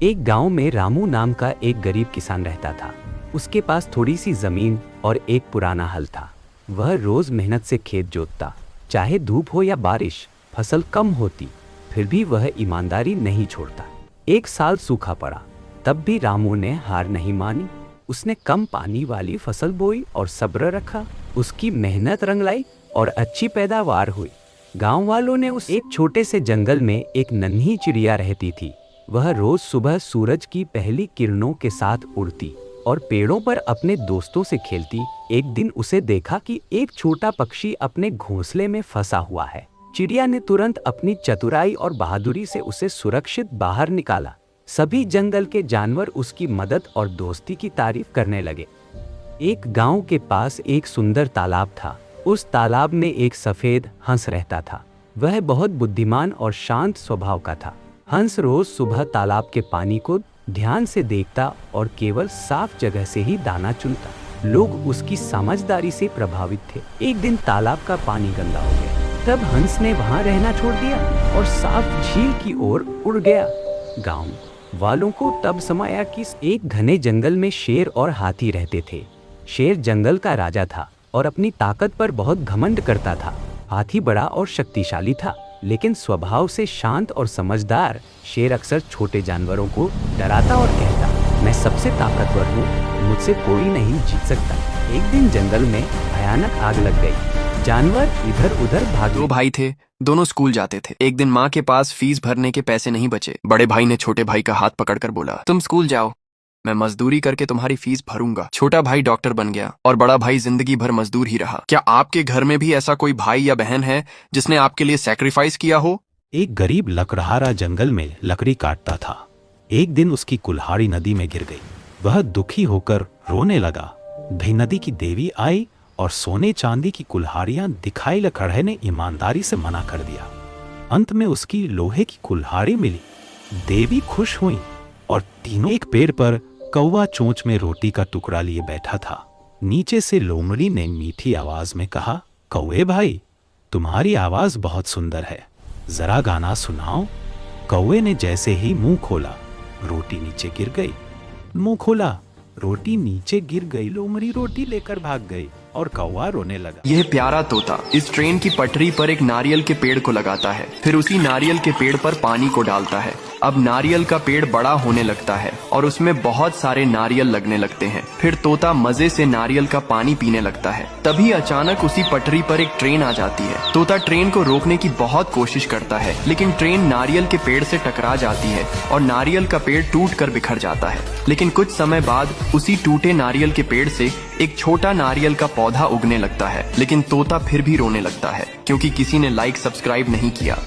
एक गांव में रामू नाम का एक गरीब किसान रहता था। उसके पास थोड़ी सी जमीन और एक पुराना हल था। वह रोज मेहनत से खेत जोतता, चाहे धूप हो या बारिश, फसल कम होती फिर भी वह ईमानदारी नहीं छोड़ता। एक साल सूखा पड़ा, तब भी रामू ने हार नहीं मानी। उसने कम पानी वाली फसल बोई और सब्र रखा। उसकी मेहनत रंग लाई और अच्छी पैदावार हुई। गांव वालों ने उस एक छोटे से जंगल में एक नन्ही चिड़िया रहती थी। वह रोज सुबह सूरज की पहली किरणों के साथ उड़ती और पेड़ों पर अपने दोस्तों से खेलती। एक दिन उसे देखा कि एक छोटा पक्षी अपने घोंसले में फंसा हुआ है। चिड़िया ने तुरंत अपनी चतुराई और बहादुरी से उसे सुरक्षित बाहर निकाला। सभी जंगल के जानवर उसकी मदद और दोस्ती की तारीफ करने लगे। एक गांव के पास एक सुंदर तालाब था। उस तालाब में एक सफेद हंस रहता था। वह बहुत बुद्धिमान और शांत स्वभाव का था। हंस रोज सुबह तालाब के पानी को ध्यान से देखता और केवल साफ जगह से ही दाना चुनता। लोग उसकी समझदारी से प्रभावित थे। एक दिन तालाब का पानी गंदा हो गया, तब हंस ने वहां रहना छोड़ दिया और साफ झील की ओर उड़ गया। गांव वालों को तब समझ आया कि एक घने जंगल में शेर और हाथी रहते थे। शेर जंगल का राजा था और अपनी ताकत पर बहुत घमंड करता था। हाथी बड़ा और शक्तिशाली था, लेकिन स्वभाव से शांत और समझदार। शेर अक्सर छोटे जानवरों को डराता और कहता, मैं सबसे ताकतवर हूँ, मुझसे कोई नहीं जीत सकता। एक दिन जंगल में भयानक आग लग गई। जानवर इधर उधर भाग दो भाई थे, दोनों स्कूल जाते थे। एक दिन माँ के पास फीस भरने के पैसे नहीं बचे। बड़े भाई ने छोटे भाई का हाथ पकड़कर बोला, तुम स्कूल जाओ, मैं मजदूरी करके तुम्हारी फीस भरूंगा। छोटा भाई डॉक्टर बन गया और बड़ा भाई जिंदगी भर मजदूर ही रहा। क्या आपके घर में भी ऐसा कोई भाई या बहन है जिसने आपके लिए सैक्रिफाइस किया हो? एक गरीब लकड़हारा जंगल में लकड़ी काटता था। एक दिन उसकी कुल्हाड़ी नदी में गिर गई। वह दुखी होकर रोने लगा। नदी की देवी आई और सोने चांदी की कुल्हाड़ियां दिखाई। लकड़हे ने ईमानदारी से मना कर दिया। अंत में उसकी लोहे की कुल्हाड़ी मिली। देवी खुश हुई और तीनों एक पेड़ पर कौवा चोंच में रोटी का टुकड़ा लिए बैठा था। नीचे से लोमड़ी ने मीठी आवाज में कहा, कौवे भाई, तुम्हारी आवाज बहुत सुंदर है, जरा गाना सुनाओ। कौवे ने जैसे ही मुंह खोला, रोटी नीचे गिर गई। मुंह खोला, रोटी नीचे गिर गई। लोमड़ी रोटी लेकर भाग गई और कौवा रोने लगा। यह प्यारा तोता इस ट्रेन की पटरी पर एक नारियल के पेड़ को लगाता है, फिर उसी नारियल के पेड़ पर पानी को डालता है। अब नारियल का पेड़ बड़ा होने लगता है और उसमें बहुत सारे नारियल लगने लगते हैं। फिर तोता मजे से नारियल का पानी पीने लगता है। तभी अचानक उसी पटरी पर एक ट्रेन आ जाती है। तोता ट्रेन को रोकने की बहुत कोशिश करता है, लेकिन ट्रेन नारियल के पेड़ से टकरा जाती है और नारियल का पेड़ टूट कर बिखर जाता है। लेकिन कुछ समय बाद उसी टूटे नारियल के पेड़ से एक छोटा नारियल का पौधा उगने लगता है। लेकिन तोता फिर भी रोने लगता है, क्योंकि किसी ने लाइक सब्सक्राइब नहीं किया।